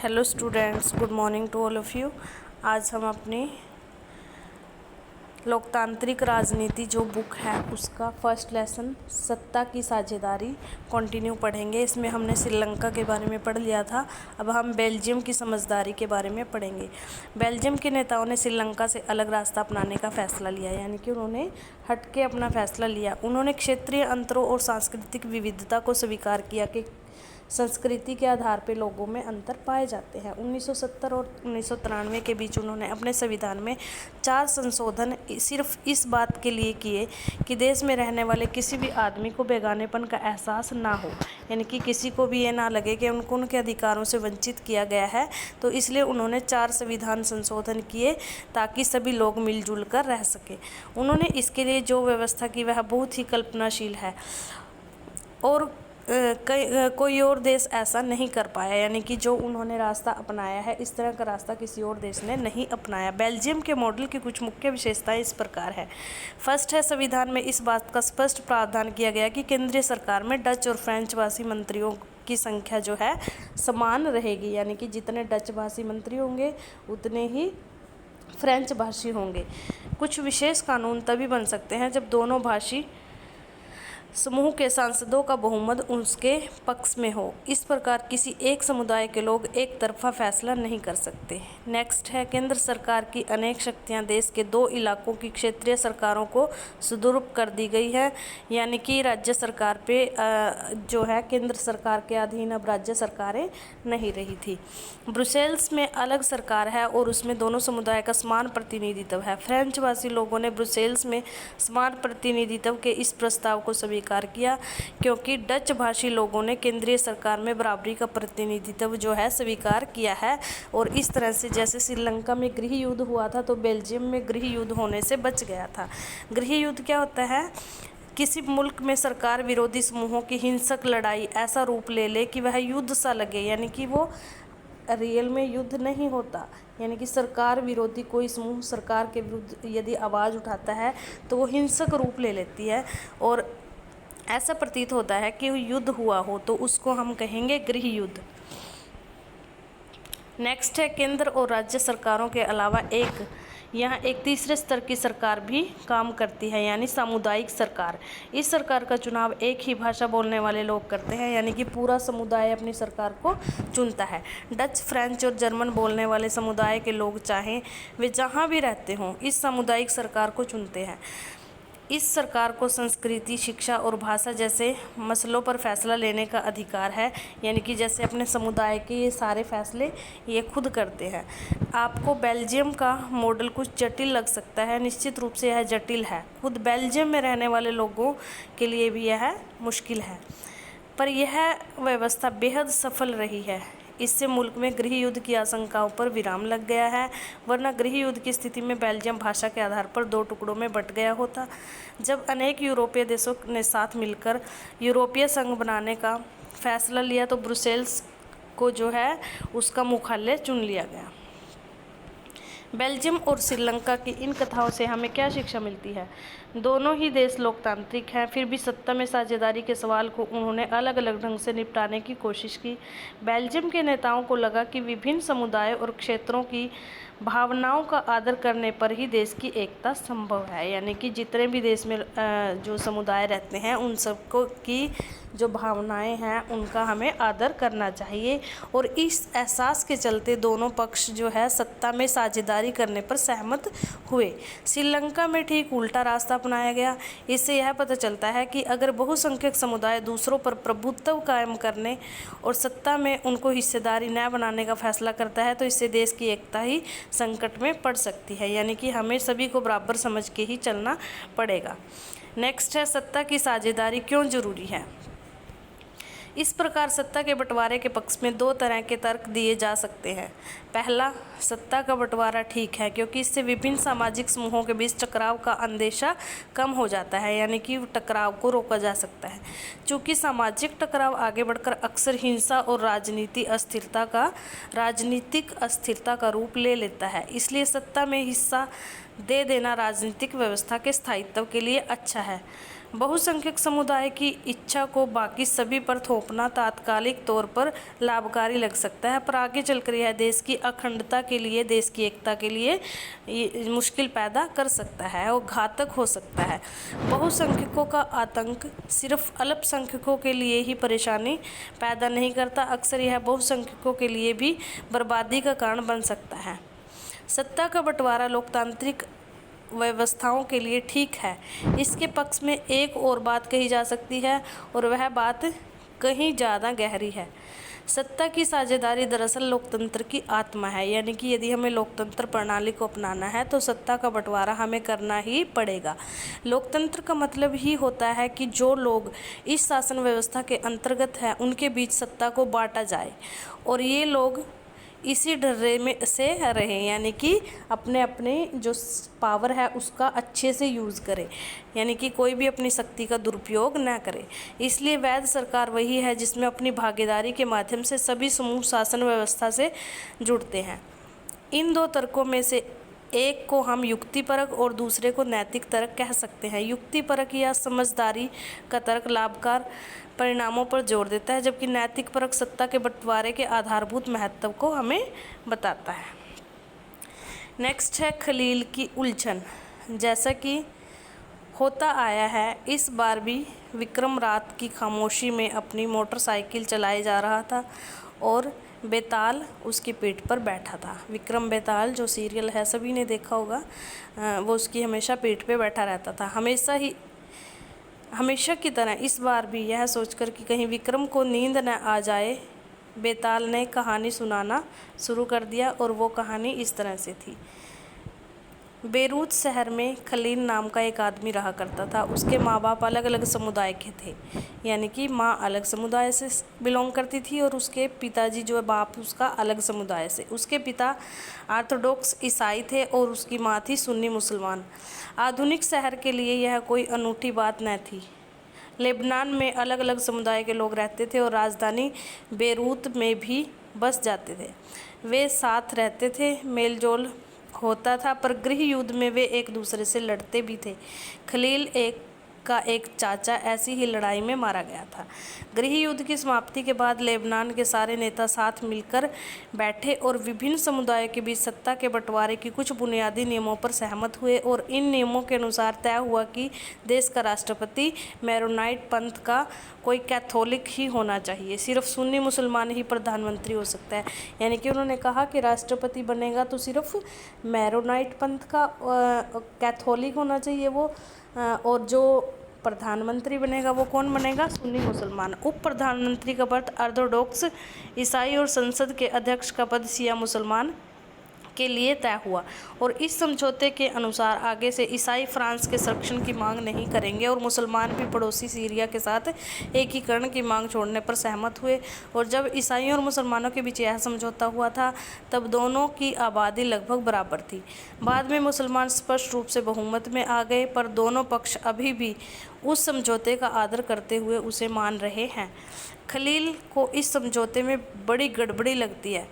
Hello students, good morning to all of you. आज हम अपनी लोकतांत्रिक राजनीति जो बुक है उसका फर्स्ट लेसन सत्ता की साझेदारी कंटिन्यू पढ़ेंगे। इसमें हमने श्रीलंका के बारे में पढ़ लिया था। अब हम बेल्जियम की समझदारी के बारे में पढ़ेंगे। बेल्जियम के नेताओं ने श्रीलंका से अलग रास्ता अपनाने का फैसला लिया, यानी कि उन्होंने हटके अपना फैसला लिया। उन्होंने क्षेत्रीय अंतरों और सांस्कृतिक विविधता को स्वीकार किया कि संस्कृति के आधार पर लोगों में अंतर पाए जाते हैं। 1970 और 1993 के बीच उन्होंने अपने संविधान में 4 संशोधन सिर्फ इस बात के लिए किए कि देश में रहने वाले किसी भी आदमी को बेगानेपन का एहसास ना हो, यानी कि किसी को भी ये ना लगे कि उनको उनके अधिकारों से वंचित किया गया है। तो इसलिए उन्होंने 4 संविधान संशोधन किए ताकि सभी लोग मिलजुल कर रह सके। उन्होंने इसके लिए जो व्यवस्था की वह बहुत ही कल्पनाशील है और कोई और देश ऐसा नहीं कर पाया, यानी कि जो उन्होंने रास्ता अपनाया है इस तरह का रास्ता किसी और देश ने नहीं अपनाया। बेल्जियम के मॉडल की कुछ मुख्य विशेषताएं इस प्रकार है। फर्स्ट है, संविधान में इस बात का स्पष्ट प्रावधान किया गया कि केंद्रीय सरकार में डच और फ्रेंच भाषी मंत्रियों की संख्या जो है समान रहेगी, यानी कि जितने डच भाषी मंत्री होंगे उतने ही फ्रेंच भाषी होंगे। कुछ विशेष कानून तभी बन सकते हैं जब दोनों भाषी समूह के सांसदों का बहुमत उसके पक्ष में हो। इस प्रकार किसी एक समुदाय के लोग एक तरफा फैसला नहीं कर सकते। नेक्स्ट है, केंद्र सरकार की अनेक शक्तियां देश के 2 इलाकों की क्षेत्रीय सरकारों को सुदूर कर दी गई है, यानी कि राज्य सरकार पे जो है केंद्र सरकार के अधीन अब राज्य सरकारें नहीं रही थी। ब्रुसेल्स में अलग सरकार है और उसमें दोनों समुदाय का समान प्रतिनिधित्व है। फ्रेंच भाषी लोगों ने ब्रुसेल्स में समान प्रतिनिधित्व के इस प्रस्ताव को स्वीकार किया क्योंकि डच भाषी लोगों ने केंद्रीय सरकार में बराबरी का प्रतिनिधित्व जो है स्वीकार किया है। और इस तरह से जैसे श्रीलंका में गृह युद्ध हुआ था तो बेल्जियम में गृह युद्ध होने से बच गया था। गृह युद्ध क्या होता है? किसी मुल्क में सरकार विरोधी समूहों की हिंसक लड़ाई ऐसा रूप ले ले कि वह युद्ध सा लगे, यानी कि वो रियल में युद्ध नहीं होता, यानी कि सरकार विरोधी कोई समूह सरकार के विरुद्ध यदि आवाज़ उठाता है तो वो हिंसक रूप ले लेती है और ऐसा प्रतीत होता है कि युद्ध हुआ हो, तो उसको हम कहेंगे गृह युद्ध। नेक्स्ट है, केंद्र और राज्य सरकारों के अलावा यहाँ एक तीसरे स्तर की सरकार भी काम करती है, यानी सामुदायिक सरकार। इस सरकार का चुनाव एक ही भाषा बोलने वाले लोग करते हैं, यानी कि पूरा समुदाय अपनी सरकार को चुनता है। डच, फ्रेंच और जर्मन बोलने वाले समुदाय के लोग चाहें वे जहाँ भी रहते हों इस सामुदायिक सरकार को चुनते हैं। इस सरकार को संस्कृति, शिक्षा और भाषा जैसे मसलों पर फैसला लेने का अधिकार है, यानी कि जैसे अपने समुदाय के ये सारे फैसले ये खुद करते हैं। आपको बेल्जियम का मॉडल कुछ जटिल लग सकता है, निश्चित रूप से यह जटिल है। खुद बेल्जियम में रहने वाले लोगों के लिए भी यह मुश्किल है, पर यह व्यवस्था बेहद सफल रही है। इससे मुल्क में गृह युद्ध की आशंकाओं पर विराम लग गया है, वरना गृह युद्ध की स्थिति में बेल्जियम भाषा के आधार पर 2 टुकड़ों में बंट गया होता। जब अनेक यूरोपीय देशों ने साथ मिलकर यूरोपीय संघ बनाने का फैसला लिया तो ब्रुसेल्स को जो है उसका मुख्यालय चुन लिया गया। बेल्जियम और श्रीलंका की इन कथाओं से हमें क्या शिक्षा मिलती है? दोनों ही देश लोकतांत्रिक हैं, फिर भी सत्ता में साझेदारी के सवाल को उन्होंने अलग अलग ढंग से निपटाने की कोशिश की। बेल्जियम के नेताओं को लगा कि विभिन्न समुदायों और क्षेत्रों की भावनाओं का आदर करने पर ही देश की एकता संभव है, यानी कि जितने भी देश में जो समुदाय रहते हैं उन सबको की जो भावनाएं हैं उनका हमें आदर करना चाहिए। और इस एहसास के चलते दोनों पक्ष जो है सत्ता में साझेदारी करने पर सहमत हुए। श्रीलंका में ठीक उल्टा रास्ता अपनाया गया। इससे यह पता चलता है कि अगर बहुसंख्यक समुदाय दूसरों पर प्रभुत्व कायम करने और सत्ता में उनको हिस्सेदारी न बनाने का फैसला करता है तो इससे देश की एकता ही संकट में पड़ सकती है, यानी कि हमें सभी को बराबर समझ के ही चलना पड़ेगा। नेक्स्ट है, सत्ता की साझेदारी क्यों जरूरी है? इस प्रकार सत्ता के बंटवारे के पक्ष में 2 तरह के तर्क दिए जा सकते हैं। पहला, सत्ता का बंटवारा ठीक है क्योंकि इससे विभिन्न सामाजिक समूहों के बीच टकराव का अंदेशा कम हो जाता है, यानी कि टकराव को रोका जा सकता है। चूँकि सामाजिक टकराव आगे बढ़कर अक्सर हिंसा और राजनीतिक अस्थिरता का रूप ले लेता है, इसलिए सत्ता में हिस्सा दे देना राजनीतिक व्यवस्था के स्थायित्व के लिए अच्छा है। बहुसंख्यक समुदाय की इच्छा को बाकी सभी पर थोपना तात्कालिक तौर पर लाभकारी लग सकता है, पर आगे चलकर यह देश की अखंडता के लिए, देश की एकता के लिए मुश्किल पैदा कर सकता है और घातक हो सकता है। बहुसंख्यकों का आतंक सिर्फ अल्पसंख्यकों के लिए ही परेशानी पैदा नहीं करता, अक्सर यह बहुसंख्यकों के लिए भी बर्बादी का कारण बन सकता है। सत्ता का बंटवारा लोकतांत्रिक व्यवस्थाओं के लिए ठीक है। इसके पक्ष में एक और बात कही जा सकती है और वह बात कहीं ज़्यादा गहरी है। सत्ता की साझेदारी दरअसल लोकतंत्र की आत्मा है, यानी कि यदि हमें लोकतंत्र प्रणाली को अपनाना है तो सत्ता का बंटवारा हमें करना ही पड़ेगा। लोकतंत्र का मतलब ही होता है कि जो लोग इस शासन व्यवस्था के अंतर्गत हैं उनके बीच सत्ता को बांटा जाए और ये लोग इसी ढर्रे में से रहें, यानी कि अपने अपने जो पावर है उसका अच्छे से यूज़ करें, यानी कि कोई भी अपनी शक्ति का दुरुपयोग न करे। इसलिए वैध सरकार वही है जिसमें अपनी भागीदारी के माध्यम से सभी समूह शासन व्यवस्था से जुड़ते हैं। इन दो तर्कों में से एक को हम युक्तिपरक और दूसरे को नैतिक तर्क कह सकते हैं। युक्तिपरक या समझदारी का तर्क लाभकार परिणामों पर जोर देता है, जबकि नैतिक परक सत्ता के बंटवारे के आधारभूत महत्व को हमें बताता है। नेक्स्ट है खलील की उलझन। जैसा कि होता आया है, इस बार भी विक्रम रात की खामोशी में अपनी मोटरसाइकिल चलाए जा रहा था और बेताल उसकी पीठ पर बैठा था। विक्रम बेताल जो सीरियल है सभी ने देखा होगा, वो उसकी हमेशा पीठ पे बैठा रहता था। हमेशा की तरह इस बार भी यह सोचकर कि कहीं विक्रम को नींद न आ जाए, बेताल ने कहानी सुनाना शुरू कर दिया और वो कहानी इस तरह से थी। बेरूत शहर में खलील नाम का एक आदमी रहा करता था। उसके माँ बाप अलग अलग समुदाय के थे, यानी कि माँ अलग समुदाय से बिलोंग करती थी और उसके पिताजी जो है बाप उसका अलग समुदाय से। उसके पिता ऑर्थोडॉक्स ईसाई थे और उसकी माँ थी सुन्नी मुसलमान। आधुनिक शहर के लिए यह कोई अनूठी बात न थी। लेबनान में अलग अलग समुदाय के लोग रहते थे और राजधानी बेरूत में भी बस जाते थे। वे साथ रहते थे, मेलजोल होता था, पर गृह युद्ध में वे एक दूसरे से लड़ते भी थे। खलील का एक चाचा ऐसी ही लड़ाई में मारा गया था। गृह युद्ध की समाप्ति के बाद लेबनान के सारे नेता साथ मिलकर बैठे और विभिन्न समुदायों के बीच सत्ता के बंटवारे की कुछ बुनियादी नियमों पर सहमत हुए और इन नियमों के अनुसार तय हुआ कि देश का राष्ट्रपति मैरोनाइट पंथ का कोई कैथोलिक ही होना चाहिए, सिर्फ सुन्नी मुसलमान ही प्रधानमंत्री हो सकता है। यानी कि उन्होंने कहा कि राष्ट्रपति बनेगा तो सिर्फ मैरोनाइट पंथ का कैथोलिक होना चाहिए वो, और जो प्रधानमंत्री बनेगा वो कौन बनेगा, सुन्नी मुसलमान। उप प्रधानमंत्री का पद ऑर्थोडॉक्स ईसाई और संसद के अध्यक्ष का पद शिया मुसलमान के लिए तय हुआ और इस समझौते के अनुसार आगे से ईसाई फ्रांस के संरक्षण की मांग नहीं करेंगे और मुसलमान भी पड़ोसी सीरिया के साथ एकीकरण की मांग छोड़ने पर सहमत हुए। और जब ईसाइयों और मुसलमानों के बीच यह समझौता हुआ था तब दोनों की आबादी लगभग बराबर थी। बाद में मुसलमान स्पष्ट रूप से बहुमत में आ गए, पर दोनों पक्ष अभी भी उस समझौते का आदर करते हुए उसे मान रहे हैं। खलील को इस समझौते में बड़ी गड़बड़ी लगती है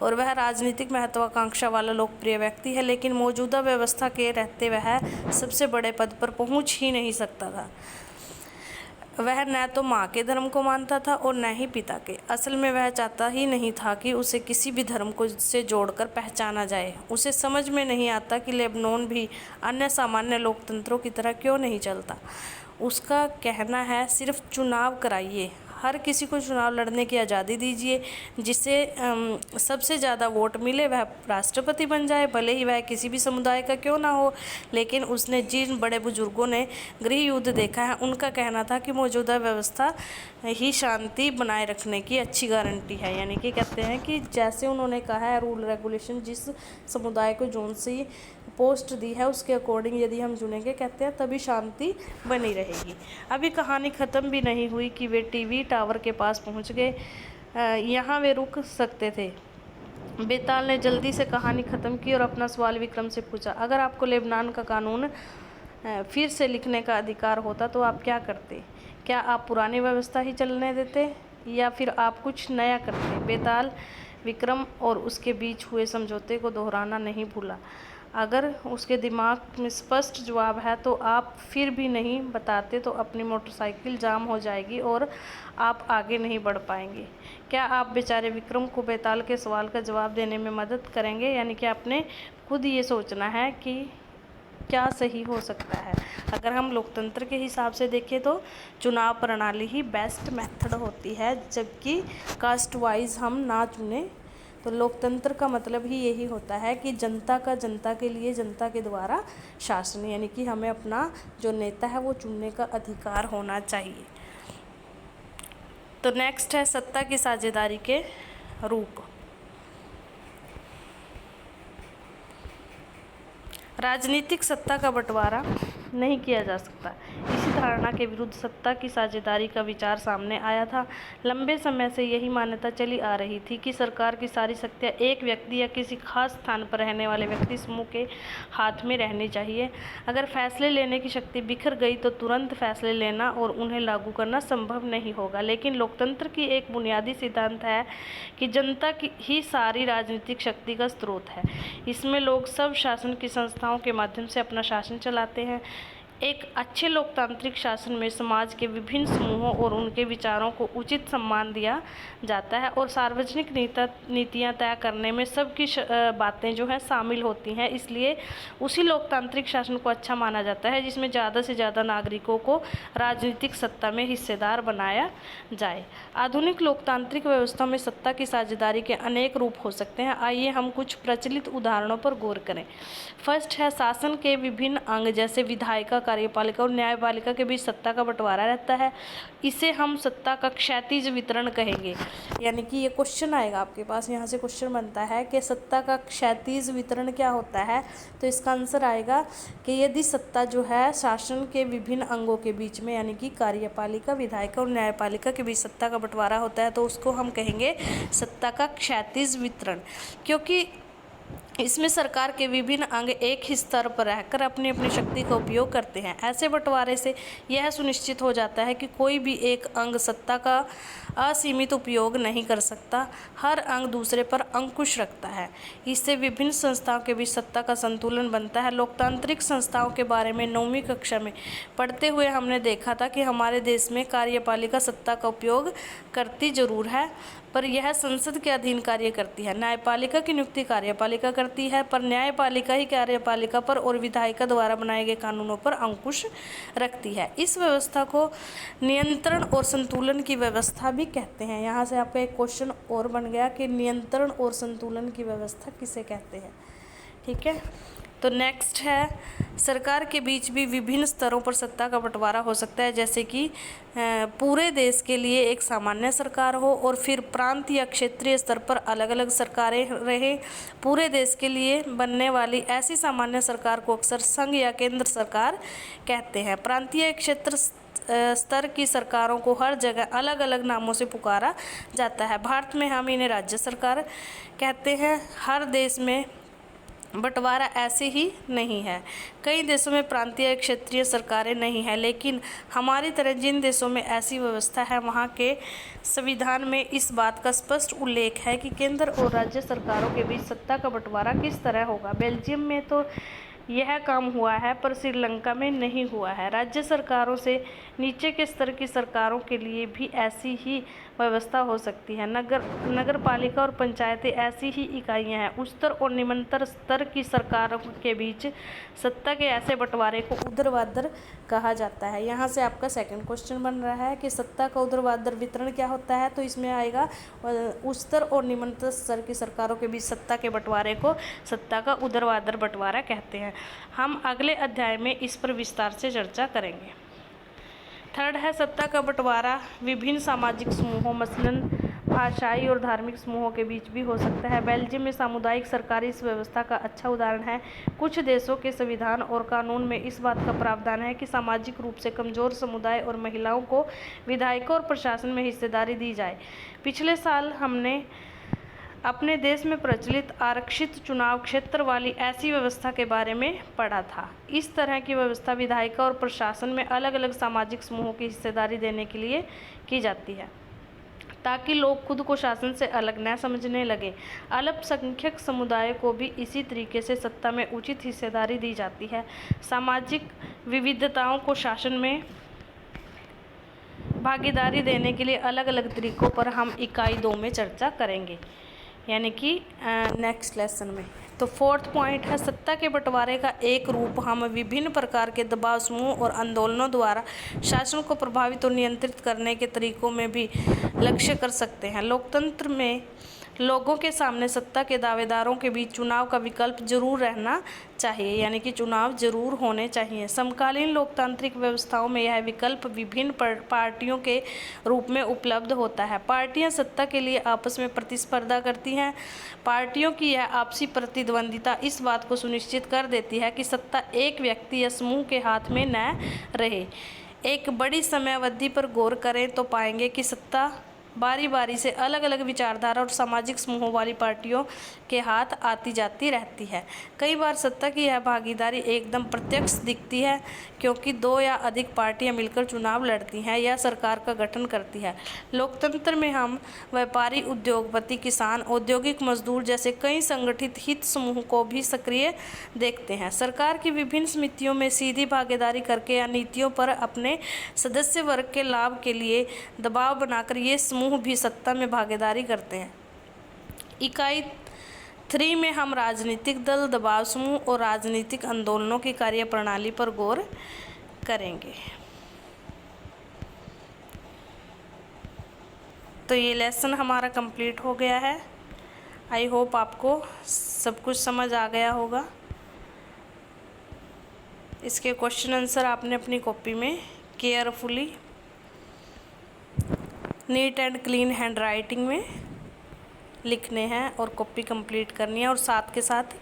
और वह राजनीतिक महत्वाकांक्षा वाला लोकप्रिय व्यक्ति है, लेकिन मौजूदा व्यवस्था के रहते वह सबसे बड़े पद पर पहुंच ही नहीं सकता था। वह न तो माँ के धर्म को मानता था और न ही पिता के। असल में वह चाहता ही नहीं था कि उसे किसी भी धर्म को से जोड़कर पहचाना जाए। उसे समझ में नहीं आता कि लेबनान भी अन्य सामान्य लोकतंत्रों की तरह क्यों नहीं चलता। उसका कहना है सिर्फ चुनाव कराइए, हर किसी को चुनाव लड़ने की आज़ादी दीजिए, जिसे सबसे ज़्यादा वोट मिले वह राष्ट्रपति बन जाए, भले ही वह किसी भी समुदाय का क्यों ना हो। लेकिन उसने जिन बड़े बुजुर्गों ने गृह युद्ध देखा है उनका कहना था कि मौजूदा व्यवस्था ही शांति बनाए रखने की अच्छी गारंटी है। यानी कि कहते हैं कि जैसे उन्होंने कहा है रूल रेगुलेशन जिस समुदाय को जोन सी पोस्ट दी है उसके अकॉर्डिंग यदि हम चुनेंगे, कहते हैं तभी शांति बनी रहेगी। अभी कहानी ख़त्म भी नहीं हुई कि वे टीवी टावर के पास पहुंच गए। यहाँ वे रुक सकते थे। बेताल ने जल्दी से कहानी ख़त्म की और अपना सवाल विक्रम से पूछा, अगर आपको लेबनान का कानून फिर से लिखने का अधिकार होता तो आप क्या करते? क्या आप पुरानी व्यवस्था ही चलने देते या फिर आप कुछ नया करते? बेताल विक्रम और उसके बीच हुए समझौते को दोहराना नहीं भूला। अगर उसके दिमाग में स्पष्ट जवाब है तो आप फिर भी नहीं बताते तो अपनी मोटरसाइकिल जाम हो जाएगी और आप आगे नहीं बढ़ पाएंगे। क्या आप बेचारे विक्रम को बेताल के सवाल का जवाब देने में मदद करेंगे? यानी कि आपने खुद ये सोचना है कि क्या सही हो सकता है। अगर हम लोकतंत्र के हिसाब से देखें तो चुनाव प्रणाली ही बेस्ट मेथड होती है, जबकि कास्ट वाइज हम ना चुने तो लोकतंत्र का मतलब ही यही होता है कि जनता का जनता के लिए जनता के द्वारा शासन, यानी कि हमें अपना जो नेता है वो चुनने का अधिकार होना चाहिए। तो नेक्स्ट है सत्ता की साझेदारी के रूप। राजनीतिक सत्ता का बंटवारा नहीं किया जा सकता। इसी धारणा के विरुद्ध सत्ता की साझेदारी का विचार सामने आया था। लंबे समय से यही मान्यता चली आ रही थी कि सरकार की सारी शक्तियां एक व्यक्ति या किसी खास स्थान पर रहने वाले व्यक्ति समूह के हाथ में रहनी चाहिए। अगर फैसले लेने की शक्ति बिखर गई तो तुरंत फैसले लेना और उन्हें लागू करना संभव नहीं होगा। लेकिन लोकतंत्र की एक बुनियादी सिद्धांत है कि जनता की ही सारी राजनीतिक शक्ति का स्रोत है। इसमें लोग सब शासन की संस्थाओं के माध्यम से अपना शासन चलाते हैं। एक अच्छे लोकतांत्रिक शासन में समाज के विभिन्न समूहों और उनके विचारों को उचित सम्मान दिया जाता है और सार्वजनिक नीतियां तय करने में सबकी बातें जो है शामिल होती हैं। इसलिए उसी लोकतांत्रिक शासन को अच्छा माना जाता है जिसमें ज़्यादा से ज़्यादा नागरिकों को राजनीतिक सत्ता में हिस्सेदार बनाया जाए। आधुनिक लोकतांत्रिक व्यवस्था में सत्ता की साझेदारी के अनेक रूप हो सकते हैं। आइए हम कुछ प्रचलित उदाहरणों पर गौर करें। फर्स्ट है शासन के विभिन्न अंग जैसे विधायिका, कार्यपालिका और न्यायपालिका के बीच सत्ता का बंटवारा रहता है। इसे हम सत्ता का क्षैतिज वितरण कहेंगे। यानी कि ये क्वेश्चन आएगा आपके पास, यहाँ से क्वेश्चन बनता है कि सत्ता का क्षैतिज वितरण क्या होता है। तो इसका आंसर आएगा कि यदि सत्ता जो है शासन के विभिन्न अंगों के बीच में, यानी कि कार्यपालिका, विधायिका और न्यायपालिका के बीच सत्ता का बंटवारा होता है तो उसको हम कहेंगे सत्ता का क्षैतिज वितरण, क्योंकि इसमें सरकार के विभिन्न अंग एक ही स्तर पर रहकर अपनी अपनी शक्ति का उपयोग करते हैं। ऐसे बंटवारे से यह सुनिश्चित हो जाता है कि कोई भी एक अंग सत्ता का असीमित उपयोग नहीं कर सकता। हर अंग दूसरे पर अंकुश रखता है। इससे विभिन्न संस्थाओं के बीच सत्ता का संतुलन बनता है। लोकतांत्रिक संस्थाओं के बारे में 9वीं कक्षा में पढ़ते हुए हमने देखा था कि हमारे देश में कार्यपालिका सत्ता का उपयोग करती जरूर है पर यह संसद के अधीन कार्य करती है। न्यायपालिका की नियुक्ति कार्यपालिका करती है पर न्यायपालिका ही कार्यपालिका पर और विधायिका द्वारा बनाए गए कानूनों पर अंकुश रखती है। इस व्यवस्था को नियंत्रण और संतुलन की व्यवस्था भी कहते हैं। यहाँ से आपका एक क्वेश्चन और बन गया कि नियंत्रण और संतुलन की व्यवस्था किसे कहते हैं। ठीक है, तो नेक्स्ट है सरकार के बीच भी विभिन्न स्तरों पर सत्ता का बंटवारा हो सकता है, जैसे कि पूरे देश के लिए एक सामान्य सरकार हो और फिर प्रांत या क्षेत्रीय स्तर पर अलग अलग सरकारें रहें। पूरे देश के लिए बनने वाली ऐसी सामान्य सरकार को अक्सर संघ या केंद्र सरकार कहते हैं। प्रांतीय क्षेत्र स्तर की सरकारों को हर जगह अलग अलग नामों से पुकारा जाता है। भारत में हम इन्हें राज्य सरकार कहते हैं। हर देश में बंटवारा ऐसे ही नहीं है। कई देशों में प्रांतीय क्षेत्रीय सरकारें नहीं हैं, लेकिन हमारी तरह जिन देशों में ऐसी व्यवस्था है वहाँ के संविधान में इस बात का स्पष्ट उल्लेख है कि केंद्र और राज्य सरकारों के बीच सत्ता का बंटवारा किस तरह होगा। बेल्जियम में तो यह काम हुआ है पर श्रीलंका में नहीं हुआ है। राज्य सरकारों से नीचे के स्तर की सरकारों के लिए भी ऐसी ही व्यवस्था हो सकती है। नगर पालिका और पंचायतें ऐसी ही इकाइयां हैं। उच्चतर और निम्नतर स्तर की सरकारों के बीच सत्ता के ऐसे बंटवारे को ऊर्ध्वाधर कहा जाता है। यहाँ से आपका सेकंड क्वेश्चन बन रहा है कि सत्ता का ऊर्ध्वाधर वितरण क्या होता है। तो इसमें आएगा उच्चतर और निम्नतर स्तर की सरकारों के बीच सत्ता के बंटवारे को सत्ता का ऊर्ध्वाधर बंटवारा कहते हैं। हम अगले अध्याय में इस पर विस्तार से चर्चा करेंगे। थर्ड है सत्ता का बंटवारा विभिन्न सामाजिक समूहों मसलन भाषाई और धार्मिक समूहों के बीच भी हो सकता है। बेल्जियम में सामुदायिक सरकारी इस व्यवस्था का अच्छा उदाहरण है। कुछ देशों के संविधान और कानून में इस बात का प्रावधान है कि सामाजिक रूप से कमजोर समुदाय और महिलाओं को विधायिका और प्रशासन में हिस्सेदारी दी जाए। पिछले साल हमने अपने देश में प्रचलित आरक्षित चुनाव क्षेत्र वाली ऐसी व्यवस्था के बारे में पढ़ा था। इस तरह की व्यवस्था विधायिका और प्रशासन में अलग अलग सामाजिक समूहों की हिस्सेदारी देने के लिए की जाती है। ताकि लोग खुद को शासन से अलग न समझने लगे। अल्पसंख्यक समुदाय को भी इसी तरीके से सत्ता में उचित हिस्सेदारी दी जाती है। सामाजिक विविधताओं को शासन में भागीदारी देने के लिए अलग अलग तरीकों पर हम इकाई 2 में चर्चा करेंगे, यानी कि नेक्स्ट लेसन में। तो 4th पॉइंट है, सत्ता के बंटवारे का एक रूप हम विभिन्न प्रकार के दबाव समूह और आंदोलनों द्वारा शासन को प्रभावित और नियंत्रित करने के तरीकों में भी लक्ष्य कर सकते हैं। लोकतंत्र में लोगों के सामने सत्ता के दावेदारों के बीच चुनाव का विकल्प जरूर रहना चाहिए, यानी कि चुनाव जरूर होने चाहिए। समकालीन लोकतांत्रिक व्यवस्थाओं में यह विकल्प विभिन्न पार्टियों के रूप में उपलब्ध होता है। पार्टियां सत्ता के लिए आपस में प्रतिस्पर्धा करती हैं। पार्टियों की यह आपसी प्रतिद्वंदिता इस बात को सुनिश्चित कर देती है कि सत्ता एक व्यक्ति या समूह के हाथ में न रहे। एक बड़ी समयावधि पर गौर करें तो पाएंगे कि सत्ता बारी बारी से अलग अलग विचारधारा और सामाजिक समूहों वाली पार्टियों के हाथ आती जाती रहती है। कई बार सत्ता की यह भागीदारी एकदम प्रत्यक्ष दिखती है, क्योंकि 2 या अधिक पार्टियां मिलकर चुनाव लड़ती हैं या सरकार का गठन करती है। लोकतंत्र में हम व्यापारी, उद्योगपति, किसान, औद्योगिक मजदूर जैसे कई संगठित हित समूह को भी सक्रिय देखते हैं। सरकार की विभिन्न समितियों में सीधी भागीदारी करके या नीतियों पर अपने सदस्य वर्ग के लाभ के लिए दबाव बनाकर ये समूह भी सत्ता में भागीदारी करते हैं। इकाई 3 में हम राजनीतिक दल, दबाव समूह और राजनीतिक आंदोलनों की कार्यप्रणाली पर गौर करेंगे। तो ये लेसन हमारा कंप्लीट हो गया है। आई होप आपको सब कुछ समझ आ गया होगा। इसके क्वेश्चन आंसर आपने अपनी कॉपी में carefully neat and clean hand writing में लिखने हैं और कॉपी कंप्लीट करनी है और साथ के साथ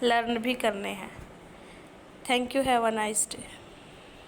लर्न भी करने हैं। Thank you, have a nice day.